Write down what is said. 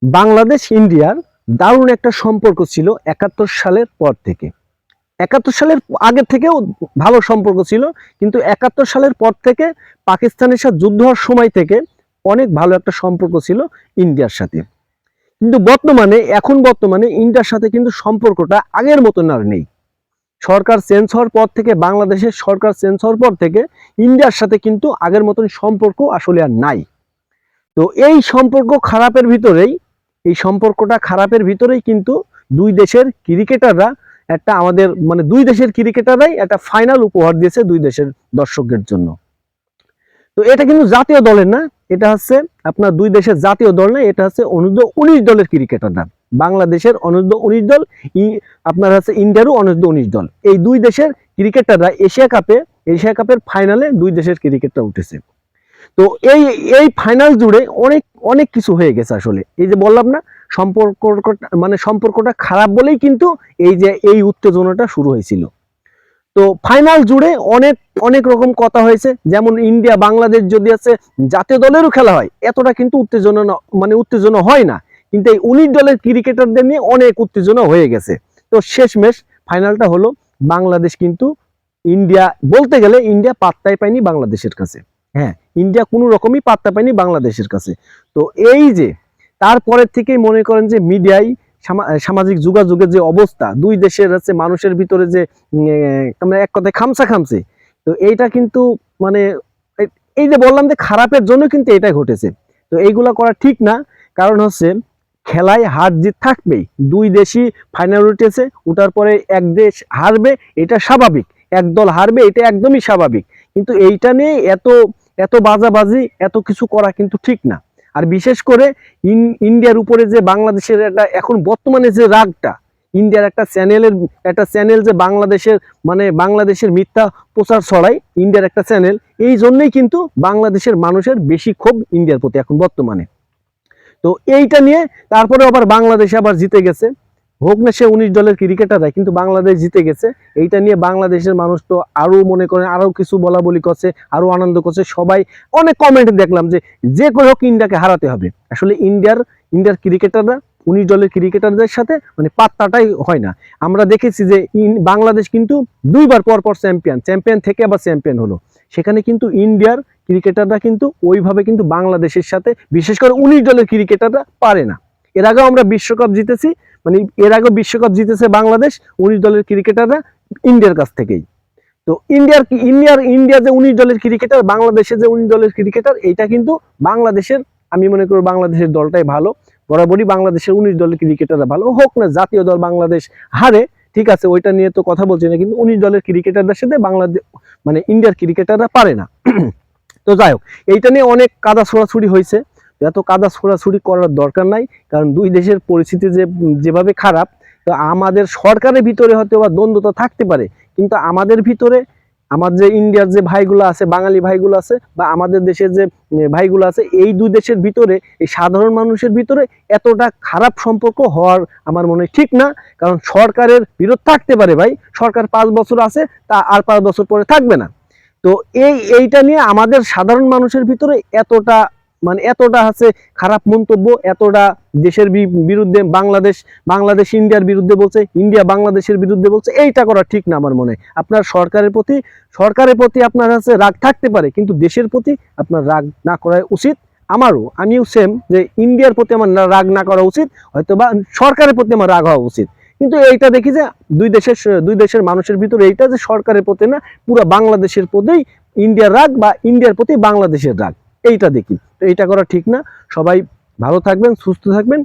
বাংলাদেশ ইন্ডিয়ার দারুণ একটা সম্পর্ক ছিল ৭১ সালের পর থেকে। ৭১ সালের আগে থেকেও ভালো সম্পর্ক ছিল, কিন্তু ৭১ সালের পর থেকে পাকিস্তানের সাথে যুদ্ধ হওয়ার সময় থেকে অনেক ভালো একটা সম্পর্ক ছিল ইন্ডিয়ার সাথে। কিন্তু বর্তমানে ইন্ডিয়ার সাথে কিন্তু সম্পর্কটা আগের মতন আর নেই। সরকার চেঞ্জ হওয়ার পর থেকে, বাংলাদেশের সরকার চেঞ্জ হওয়ার পর থেকে ইন্ডিয়ার সাথে কিন্তু আগের মতন সম্পর্ক আসলে আর নাই। তো এই সম্পর্কটা খারাপের ভিতরেই কিন্তু দুই দেশের ক্রিকেটাররা দুই দেশের ক্রিকেটাররাই একটা ফাইনাল উপহার দিয়েছে দুই দেশের দর্শকদের জন্য। তো এটা কিন্তু জাতীয় দলের না, এটা হচ্ছে আপনার দুই দেশের জাতীয় দল না, এটা হচ্ছে অনূর্ধ্ব-19 দলের ক্রিকেটাররা। বাংলাদেশের অনূর্ধ্ব-19 দল, আপনার হচ্ছে ইন্ডিয়ারও অনূর্ধ্ব-19 দল। এই দুই দেশের ক্রিকেটাররা এশিয়া কাপের ফাইনালে দুই দেশের ক্রিকেটাররা উঠেছে। তো এই এই ফাইনাল জুড়ে অনেক অনেক কিছু হয়ে গেছে আসলে। এই যে বললাম না, সম্পর্কটা খারাপ বলেই কিন্তু এই উত্তেজনাটা শুরু হয়েছিল। তো ফাইনাল জুড়ে অনেক অনেক রকম কথা হয়েছে, যেমন ইন্ডিয়া বাংলাদেশ যদি আছে জাতীয় দলেরও খেলা হয়, এতটা কিন্তু উত্তেজনা হয় না, কিন্তু এই 19 দলের ক্রিকেটারদের নিয়ে অনেক উত্তেজনা হয়ে গেছে। তো শেষমেশ ফাইনালটা হলো বাংলাদেশ কিন্তু বলতে গেলে ইন্ডিয়া পাত্তাই পায়নি বাংলাদেশের কাছে। হ্যাঁ, ইন্ডিয়া কোনো রকমই পাত্তা পায়নি বাংলাদেশের কাছে। তো এই যে তারপরের থেকেই মনে করেন যে মিডিয়ায়, সামাজিক যোগাযোগের যে অবস্থা, দুই দেশের হচ্ছে মানুষের ভিতরে যে আমরা এক কথায় খামছে, তো এইটা কিন্তু মানে এই যে বললাম যে খারাপের জন্য কিন্তু এটা ঘটেছে। তো এইগুলা করা ঠিক না, কারণ হচ্ছে খেলায় হার জিত থাকবেই। দুই দেশই ফাইনাল উঠেছে, উঠার পরে এক দেশ হারবে, এটা স্বাভাবিক। এক দল হারবে, এটা একদমই স্বাভাবিক। কিন্তু এইটা নিয়ে এত এত বাজাবাজি, এত কিছু করা কিন্তু ঠিক না। আর বিশেষ করে ইন্ডিয়ার উপরে যে বাংলাদেশের এখন বর্তমানে যে রাগটা, ইন্ডিয়ার একটা চ্যানেল যে বাংলাদেশের মিথ্যা প্রচার ছড়ায়, ইন্ডিয়ার একটা চ্যানেল, এই জন্যই কিন্তু বাংলাদেশের মানুষের বেশি ক্ষোভ ইন্ডিয়ার প্রতি এখন বর্তমানে। তো এইটা নিয়ে তারপরে আবার বাংলাদেশে আবার জিতে গেছে, হোক না সে 19 দলের ক্রিকেটাররা, কিন্তু বাংলাদেশ জিতে গেছে। এইটা নিয়ে বাংলাদেশের মানুষ তো আরো মনে করেন আরো কিছু বলা বলি করছে, আরো আনন্দ করছে। সবাই অনেক কমেন্ট দেখলাম যে করে হোক ইন্ডিয়াকে হারাতে হবে। আসলে ইন্ডিয়ার ক্রিকেটাররা 19 দলের ক্রিকেটারদের সাথে পাত্তাটাই হয় না। আমরা দেখেছি যে বাংলাদেশ কিন্তু দুইবার পর চ্যাম্পিয়ন থেকে আবার চ্যাম্পিয়ন হলো। সেখানে কিন্তু ইন্ডিয়ার ক্রিকেটাররা কিন্তু ওইভাবে কিন্তু বাংলাদেশের সাথে, বিশেষ করে 19 দলের ক্রিকেটাররা পারে না। এর আগেও আমরা বিশ্বকাপ জিতেছি, এর আগে বিশ্বকাপ জিতেছে বাংলাদেশ 19 দলের ক্রিকেটাররা ইন্ডিয়ার কাছ থেকেই। তো ইন্ডিয়া যে 19 দলের ক্রিকেটার, বাংলাদেশের যে 19 দলের ক্রিকেটার, এইটা কিন্তু আমি মনে করি বাংলাদেশের দলটাই ভালো। বরাবরই বাংলাদেশের 19 দলের ক্রিকেটাররা ভালো। হোক না জাতীয় দল বাংলাদেশ হারে, ঠিক আছে, ওইটা নিয়ে তো কথা বলছি না, কিন্তু 19 দলের ক্রিকেটারদের সাথে ইন্ডিয়ার ক্রিকেটাররা পারে না। তো যাই হোক, এইটা নিয়ে অনেক কাদা ছোড়াছুড়ি হয়েছে। এত কাদা ছোড়াছুড়ি করার দরকার নাই, কারণ দুই দেশের পরিস্থিতি যেভাবে খারাপ। তো আমাদের সরকারের ভিতরে হয়তো বা দ্বন্দ্বতা থাকতে পারে, কিন্তু আমাদের ভিতরে, আমার যে ইন্ডিয়ার যে ভাইগুলো আছে, বাঙালি ভাইগুলো আছে, বা আমাদের দেশের যে ভাইগুলো আছে, এই দুই দেশের ভিতরে, এই সাধারণ মানুষের ভিতরে এতটা খারাপ সম্পর্ক হওয়ার আমার মনে হয় ঠিক না। কারণ সরকারের বিরোধ থাকতে পারে ভাই, সরকার 5 বছর আছে, তা আর 5 বছর পরে থাকবে না। তো এইটা নিয়ে আমাদের সাধারণ মানুষের ভিতরে এতটা আছে খারাপ মন্তব্য, এতটা দেশের বিরুদ্ধে বাংলাদেশ ইন্ডিয়ার বিরুদ্ধে বলছে, ইন্ডিয়া বাংলাদেশের বিরুদ্ধে বলছে, এইটা করা ঠিক না আমার মনে হয়। আপনার সরকারের প্রতি আপনার কাছে রাগ থাকতে পারে, কিন্তু দেশের প্রতি আপনার রাগ না করা উচিত। আমিও সেম, যে ইন্ডিয়ার প্রতি আমার রাগ না করা উচিত, হয়তো বা সরকারের প্রতি আমার রাগ হওয়া উচিত। কিন্তু এইটা দেখি যে দুই দেশের মানুষের ভিতরে এইটা যে সরকারের প্রতি না, পুরো বাংলাদেশের প্রতি ইন্ডিয়ার রাগ, বা ইন্ডিয়ার প্রতি বাংলাদেশের রাগ, এইটা দেখি। তো এইটা করা ঠিক না। সবাই ভালো থাকবেন, সুস্থ থাকবেন।